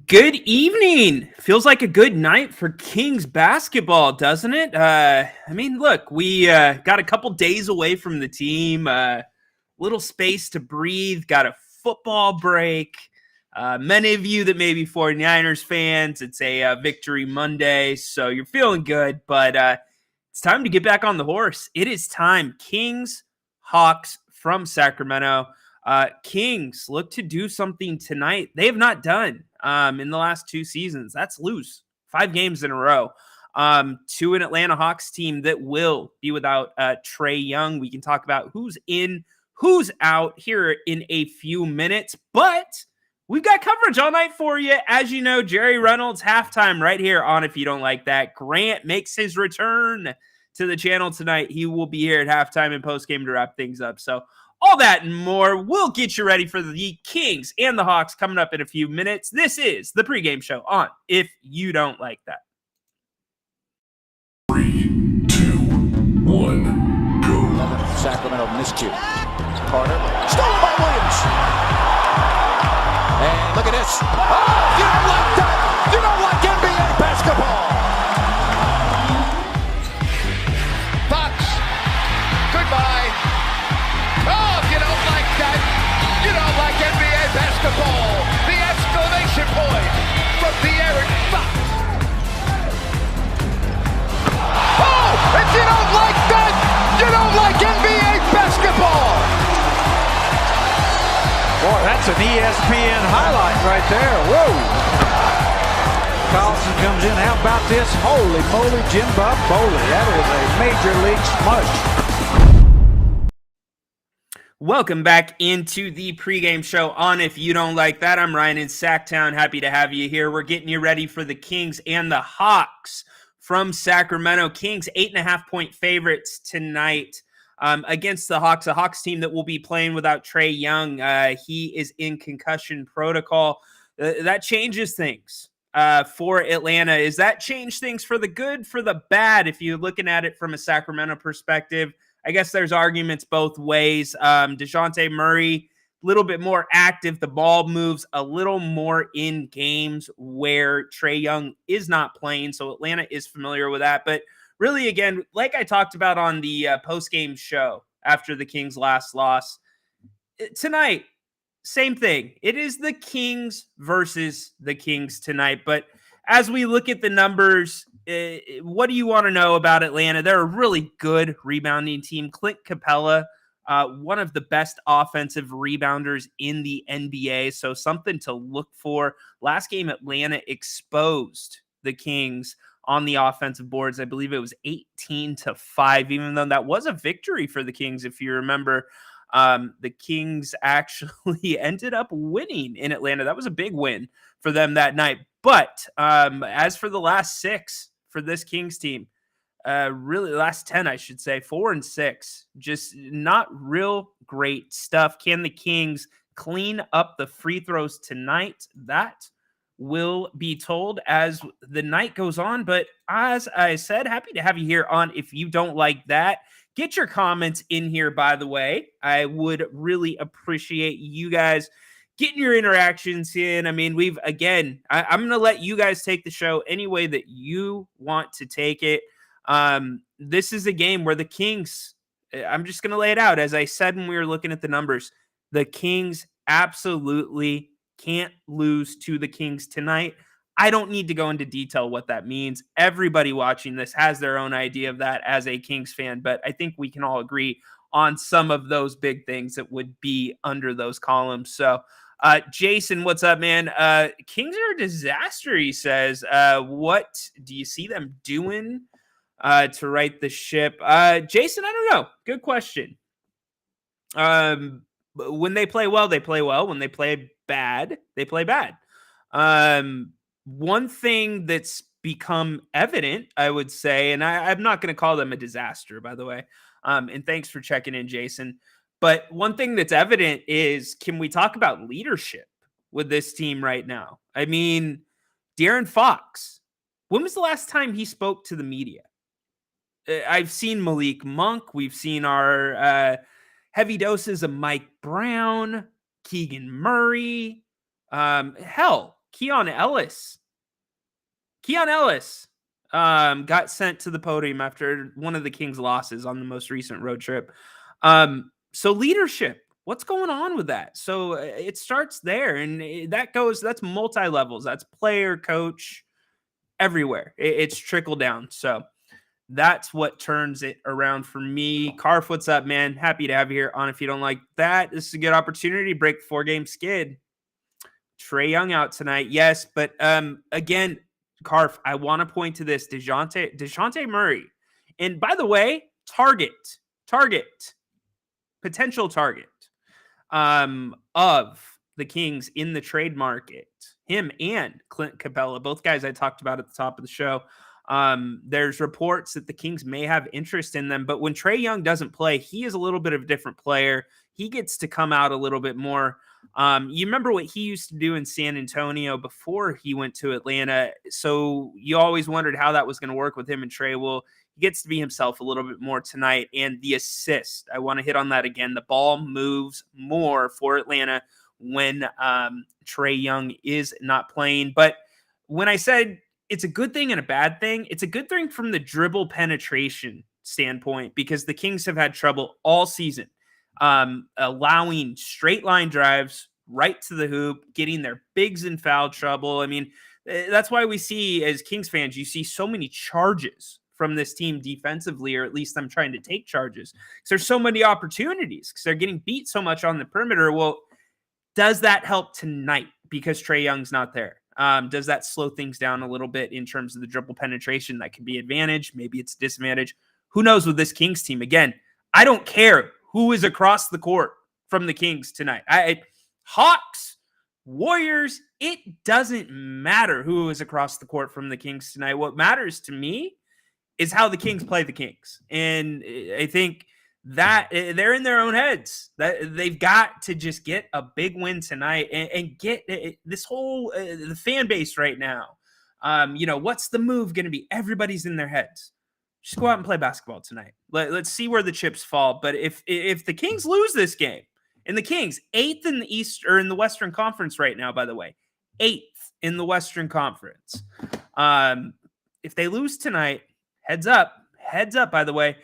Good evening. Feels like a good night for Kings basketball, doesn't it? Look, we got a couple days away from the team, little space to breathe, got a football break. Many of you that may be 49ers fans, it's a Victory Monday, so you're feeling good, but it's time to get back on the horse. It is time. Kings, Hawks from Sacramento. Kings look to do something tonight they have not done in the last two seasons. That's lose 5 games in a row to an Atlanta Hawks team that will be without Trae Young. We can talk about who's in, who's out here in a few minutes, but we've got coverage all night for you. As you know, Jerry Reynolds halftime right here on If You Don't Like That. Grant makes his return to the channel tonight. He will be here at halftime and postgame to wrap things up. So all that and more will get you ready for the Kings and the Hawks coming up in a few minutes. This is the pregame show on If You Don't Like That. 3, 2, 1, go. Sacramento miscue. Carter, stolen by Williams. And look at this. Oh, you don't like that. You don't like NBA basketball. Fox, goodbye. Oh, if you don't like that, you don't like NBA basketball. The exclamation point from De'Aaron Fox. Oh, if you don't like that, you don't like NBA basketball. Boy, that's an ESPN highlight right there. Whoa. Carlson comes in. How about this? Holy moly, Jim Bob Foley. That is a major league smush. Welcome back into the pregame show on If You Don't Like That. I'm Ryan in Sacktown. Happy to have you here. We're getting you ready for the Kings and the Hawks from Sacramento. Kings 8.5-point favorites tonight against the Hawks, a Hawks team that will be playing without Trae Young. He is in concussion protocol. That changes things for Atlanta. Does that change things for the good, for the bad? If you're looking at it from a Sacramento perspective, I guess there's arguments both ways. DeJounte Murray, a little bit more active. The ball moves a little more in games where Trae Young is not playing. So Atlanta is familiar with that. But really, again, like I talked about on the post-game show after the Kings' last loss, tonight, same thing. It is the Kings versus the Kings tonight. But as we look at the numbers, what do you want to know about Atlanta? They're a really good rebounding team. Clint Capella, one of the best offensive rebounders in the NBA, so something to look for. Last game, Atlanta exposed the Kings on the offensive boards. I believe it was 18-5, even though that was a victory for the Kings, if you remember. The Kings actually ended up winning in Atlanta. That was a big win for them that night. But as for the last 6 for this Kings team, really last 10, I should say, 4-6, just not real great stuff. Can the Kings clean up the free throws tonight? That will be told as the night goes on. But as I said, happy to have you here on If You Don't Like That. Get your comments in here, by the way. I would really appreciate you guys getting your interactions in. I mean, I'm going to let you guys take the show any way that you want to take it. This is a game where the Kings, I'm just going to lay it out. As I said when we were looking at the numbers, the Kings absolutely can't lose to the Kings tonight. I don't need to go into detail what that means. Everybody watching this has their own idea of that as a Kings fan, but I think we can all agree on some of those big things that would be under those columns. So, Jason, what's up, man? Kings are a disaster, he says. What do you see them doing to right the ship? Jason, I don't know. Good question. When they play well, they play well. When they play bad, they play bad. One thing that's become evident, I would say, and I'm not going to call them a disaster, by the way, and thanks for checking in, Jason. But one thing that's evident is, can we talk about leadership with this team right now? I mean, De'Aaron Fox, when was the last time he spoke to the media? I've seen Malik Monk. We've seen our heavy doses of Mike Brown, Keegan Murray. Hell, Keon Ellis. Got sent to the podium after one of the Kings' losses on the most recent road trip. So leadership, what's going on with that? So it starts there, and that's multi-levels. That's player, coach, everywhere. It's trickle down. So that's what turns it around for me. Carf, what's up, man? Happy to have you here on. If you don't like that, this is a good opportunity to break the 4-game skid. Trae Young out tonight, yes, but again, Carf, I want to point to this DeJounte Murray, and by the way, potential target of the Kings in the trade market. Him and Clint Capella, both guys I talked about at the top of the show. There's reports that the Kings may have interest in them, but when Trae Young doesn't play, he is a little bit of a different player. He gets to come out a little bit more. You remember what he used to do in San Antonio before he went to Atlanta. So you always wondered how that was going to work with him and Trae. Well, he gets to be himself a little bit more tonight. And the assist, I want to hit on that again. The ball moves more for Atlanta when Trae Young is not playing. But when I said it's a good thing and a bad thing, it's a good thing from the dribble penetration standpoint, because the Kings have had trouble all season allowing straight line drives right to the hoop, getting their bigs in foul trouble. I mean, that's why we see, as Kings fans, you see so many charges from this team defensively, or at least I'm trying to take charges, because there's so many opportunities, because they're getting beat so much on the perimeter. Well, does that help tonight because Trae Young's not there? Does that slow things down a little bit in terms of the dribble penetration? That could be advantage. Maybe it's disadvantage. Who knows with this Kings team? Again, I don't care who is across the court from the Kings tonight. Hawks, Warriors, it doesn't matter who is across the court from the Kings tonight. What matters to me is how the Kings play the Kings. And I think that they're in their own heads. That they've got to just get a big win tonight and get this whole the fan base right now. What's the move going to be? Everybody's in their heads. Just go out and play basketball tonight. Let's see where the chips fall. But if the Kings lose this game, and the Kings 8th in the East, or in the Western Conference right now, by the way, 8th in the Western Conference. If they lose tonight, heads up, by the way.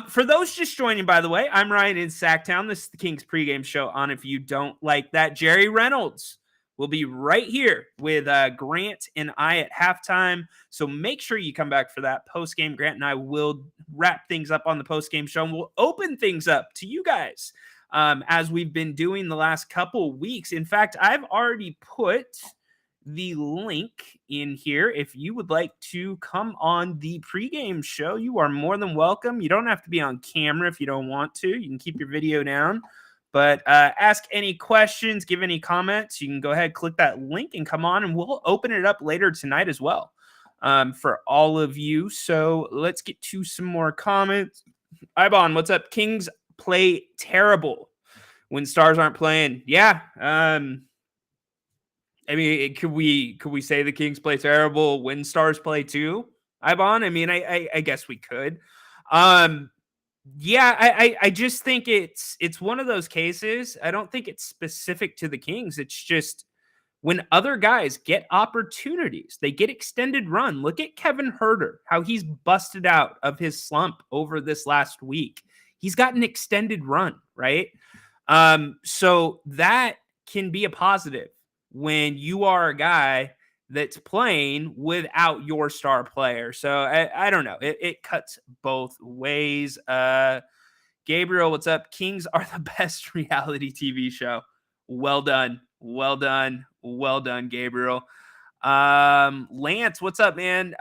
For those just joining, by the way, I'm Ryan in Sacktown. This is the Kings pregame show on. If you don't like that, Jerry Reynolds will be right here with Grant and I at halftime. So make sure you come back for that postgame. Grant and I will wrap things up on the postgame show, and we'll open things up to you guys as we've been doing the last couple weeks. In fact, I've already put the link in here. If you would like to come on the pregame show, you are more than welcome. You don't have to be on camera if you don't want to. You can keep your video down. But ask any questions, give any comments. You can go ahead, click that link, and come on, and we'll open it up later tonight as well for all of you. So let's get to some more comments. Ibon, what's up? Kings play terrible when stars aren't playing. Yeah. I mean, could we say the Kings play terrible when stars play too, Ibon? I mean, I guess we could. Yeah, I just think it's one of those cases. I don't think it's specific to the Kings. It's just when other guys get opportunities, they get extended run. Look at Kevin Huerter, how he's busted out of his slump over this last week. He's got an extended run, right? So that can be a positive when you are a guy that's playing without your star player. So I don't know. It cuts both ways. Gabriel, what's up? Kings are the best reality TV show. Well done. Well done. Well done, Gabriel. Lance, what's up, man?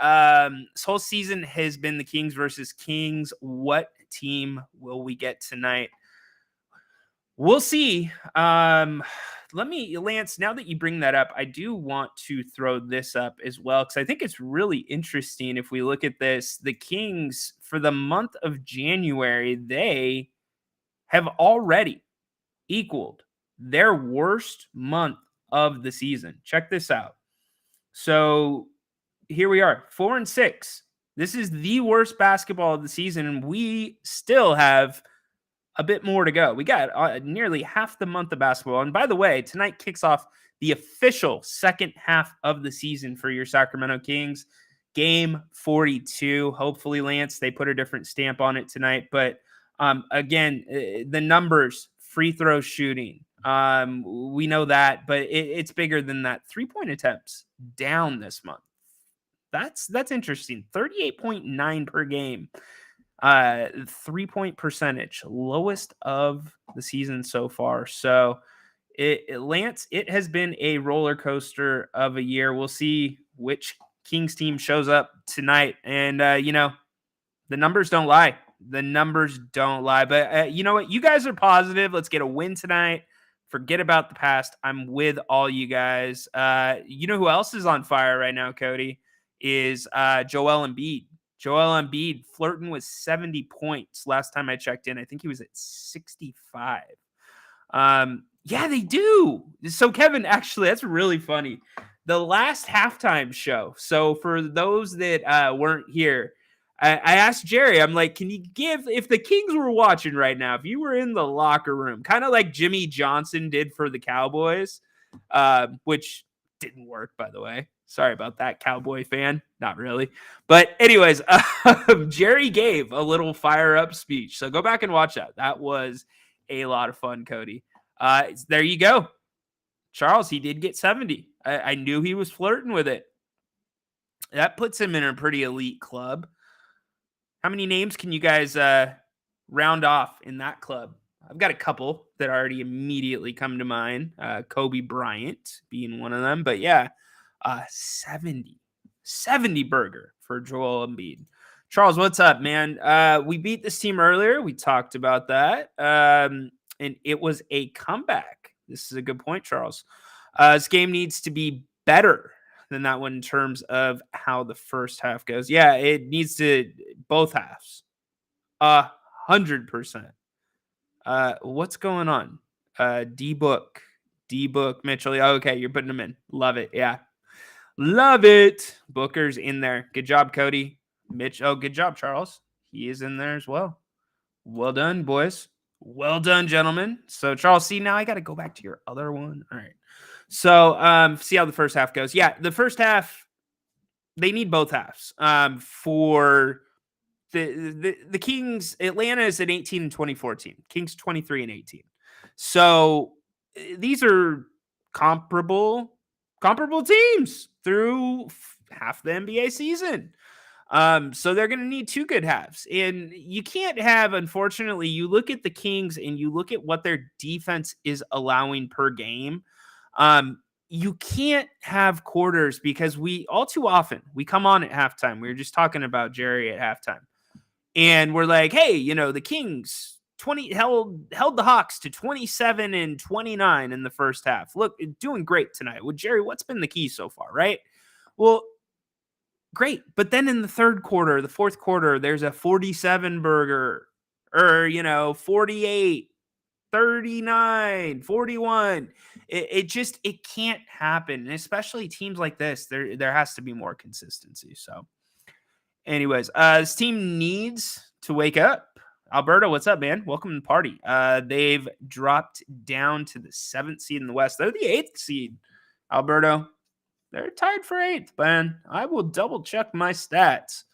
This whole season has been the Kings versus Kings. What team will we get tonight? We'll see. Lance, now that you bring that up, I do want to throw this up as well, because I think it's really interesting. If we look at this, the Kings, for the month of January, they have already equaled their worst month of the season. Check this out. So here we are, 4-6. This is the worst basketball of the season, and we still have a bit more to go. We got nearly half the month of basketball. And by the way, tonight kicks off the official second half of the season for your Sacramento Kings. Game 42. Hopefully, Lance, they put a different stamp on it tonight. But again, the numbers, free throw shooting, we know that, but it's bigger than that. 3-point attempts down this month. That's interesting. 38.9 per game. 3-point percentage, lowest of the season so far. So, Lance, it has been a roller coaster of a year. We'll see which Kings team shows up tonight. And, the numbers don't lie. The numbers don't lie. But you know what? You guys are positive. Let's get a win tonight. Forget about the past. I'm with all you guys. You know who else is on fire right now, Cody? Is Joel Embiid. Joel Embiid flirting with 70 points. Last time I checked in, I think he was at 65. Yeah, they do. So, Kevin, actually, that's really funny. The last halftime show. So, for those that weren't here, I asked Jerry, I'm like, can you give, if the Kings were watching right now, if you were in the locker room, kind of like Jimmy Johnson did for the Cowboys, which didn't work, by the way. Sorry about that, Cowboy fan. Not really. But anyways, Jerry gave a little fire up speech. So go back and watch that. That was a lot of fun, Cody. There you go. Charles, he did get 70. I knew he was flirting with it. That puts him in a pretty elite club. How many names can you guys round off in that club? I've got a couple that already immediately come to mind. Kobe Bryant being one of them. But yeah, 70 burger for Joel Embiid. Charles, what's up, man? We beat this team earlier. We talked about that. And it was a comeback. This is a good point, Charles. This game needs to be better than that one in terms of how the first half goes. Yeah, it needs to, both halves. 100%. What's going on? D-Book, Mitchell. Okay, you're putting them in. Love it. Yeah. Love it. Booker's in there. Good job, Cody. Mitch. Oh, good job, Charles. He is in there as well. Well done, boys. Well done, gentlemen. So, Charles, see, now I got to go back to your other one. All right. So, see how the first half goes. Yeah, the first half, they need both halves. For the Kings, Atlanta is at 18 and 2014. Kings 23 and 18. So, these are comparable teams through half the NBA season. So they're going to need two good halves. And you can't have, unfortunately, you look at the Kings and you look at what their defense is allowing per game. You can't have quarters because we all too often we come on at halftime. We were just talking about Jerry at halftime. And we're like, hey, the Kings held the Hawks to 27 and 29 in the first half. Look, doing great tonight. Well, Jerry, what's been the key so far, right? Well, great. But then in the third quarter, the fourth quarter, there's a 47 burger or, 48, 39, 41. It can't happen. And especially teams like this, there has to be more consistency. So anyways, this team needs to wake up. Alberta, what's up, man? Welcome to the party. They've dropped down to the 7th seed in the West. They're the 8th seed. Alberta, they're tied for 8th, man. I will double check my stats,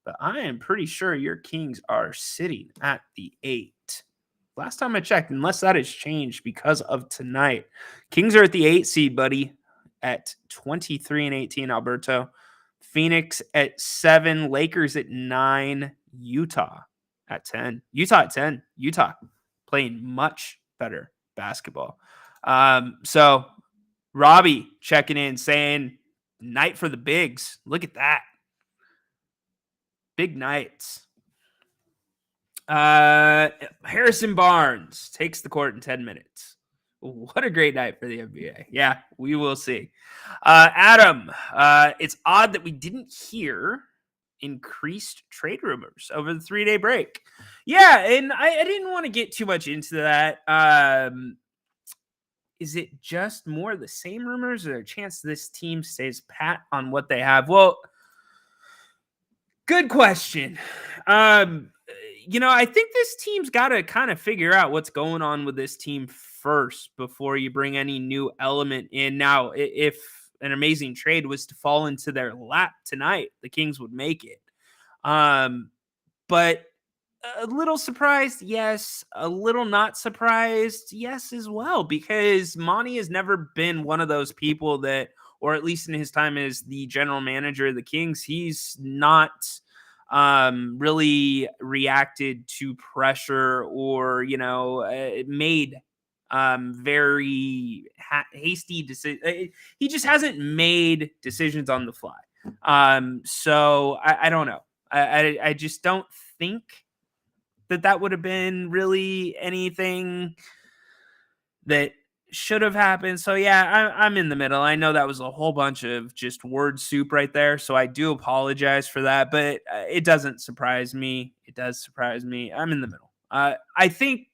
but I am pretty sure your Kings are sitting at the 8. Last time I checked, unless that has changed because of tonight. Kings are at the 8 seed, buddy, at 23 and 18, Alberto. Phoenix at 7, Lakers at 9, Utah at 10. Utah at 10. Utah playing much better basketball. So Robbie checking in saying, night for the bigs. Look at that. Big nights. Harrison Barnes takes the court in 10 minutes. What a great night for the NBA. Yeah, we will see. Adam, it's odd that we didn't hear increased trade rumors over the 3-day break. Yeah, and I didn't want to get too much into that. Is it just more of the same rumors, or is there a chance this team stays pat on what they have? Well, good question. I think this team's got to kind of figure out what's going on with this team first before you bring any new element in. Now, if an amazing trade was to fall into their lap tonight, the Kings would make it. But a little surprised, yes. A little not surprised, yes, as well, because Monty has never been one of those people that, or at least in his time as the general manager of the Kings, he's not really reacted to pressure or, made very hasty decisions. He just hasn't made decisions on the fly. So I don't know. I just don't think that would have been really anything that should have happened. So yeah, I'm in the middle. I know that was a whole bunch of just word soup right there, so I do apologize for that, but it doesn't surprise me. It does surprise me. I'm in the middle. I think,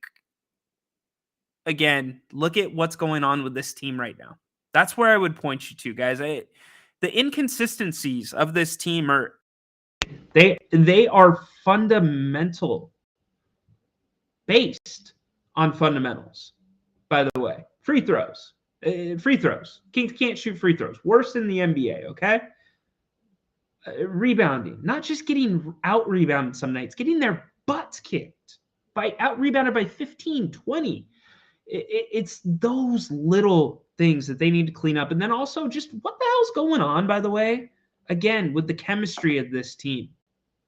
again, look at what's going on with this team right now. That's where I would point you to, guys. The inconsistencies of this team are fundamental, based on fundamentals. By the way, free throws. Kings can't shoot free throws. Worse than the NBA, okay? Rebounding. Not just getting out-rebounded some nights, getting their butts kicked. Out-rebounded by 15, 20. It's those little things that they need to clean up. And then also just what the hell's going on, by the way? Again, with the chemistry of this team.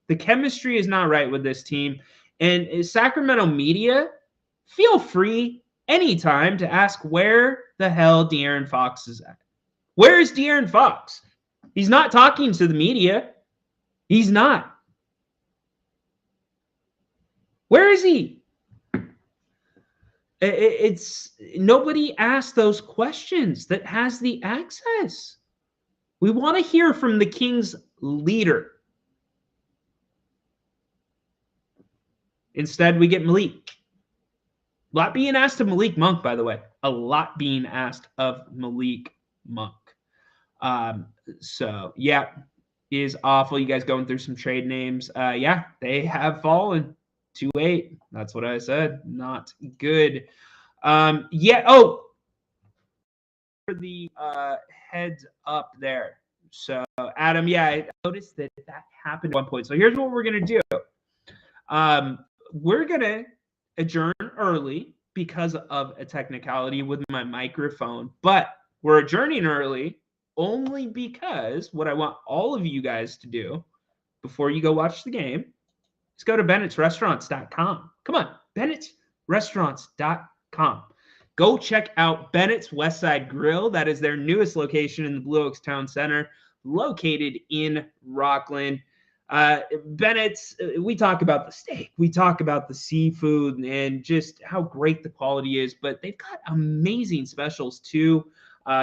The chemistry is not right with this team. And Sacramento media, feel free anytime to ask where the hell De'Aaron Fox is at. Where is De'Aaron Fox? He's not talking to the media. He's not. Where is he? It's nobody asked those questions that has the access. We want to hear from the Kings leader. Instead, we get Malik. A lot being asked of Malik Monk, by the way. A lot being asked of Malik Monk. So, yeah, is awful. You guys going through some trade names. Yeah, they have fallen. 2-8. That's what I said. Not good. Yeah. Oh, for the heads up there. So, Adam, yeah, I noticed that happened at one point. So here's what we're going to do. We're going to adjourn early because of a technicality with my microphone, but we're adjourning early only because what I want all of you guys to do before you go watch the game is go to Bennett'sRestaurants.com. Come on, Bennett'sRestaurants.com. Go check out Bennett's Westside Grill. That is their newest location in the Blue Oaks Town Center, located in Rockland. Bennett's, we talk about the steak, we talk about the seafood and just how great the quality is, but they've got amazing specials too.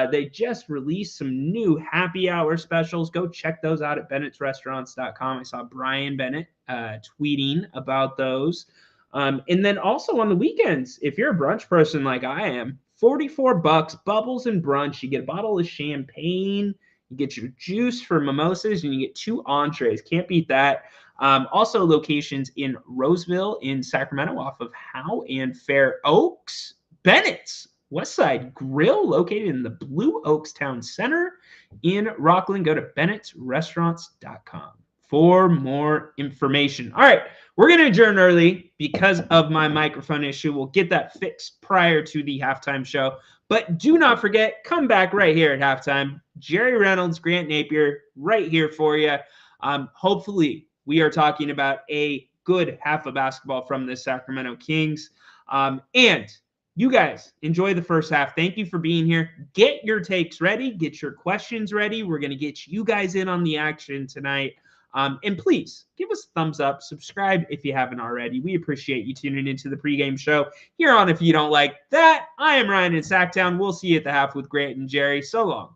They just released some new happy hour specials. Go check those out at Bennett'sRestaurants.com. I saw Brian Bennett tweeting about those. And then also on the weekends, if you're a brunch person like I am, $44, bubbles and brunch. You get a bottle of champagne. You get your juice for mimosas, and you get 2 entrees. Can't beat that. Also locations in Roseville, in Sacramento, off of Howe and Fair Oaks. Bennett's Westside Grill, located in the Blue Oaks Town Center in Rockland. Go to Bennett'sRestaurants.com for more information. All right, we're going to adjourn early because of my microphone issue. We'll get that fixed prior to the halftime show. But do not forget, come back right here at halftime. Jerry Reynolds, Grant Napier, right here for you. Hopefully, we are talking about a good half of basketball from the Sacramento Kings. And you guys enjoy the first half. Thank you for being here. Get your takes ready. Get your questions ready. We're going to get you guys in on the action tonight. And please give us a thumbs up. Subscribe if you haven't already. We appreciate you tuning into the pregame show here on If You Don't Like That. I am Ryan in Sacktown. We'll see you at the half with Grant and Jerry. So long.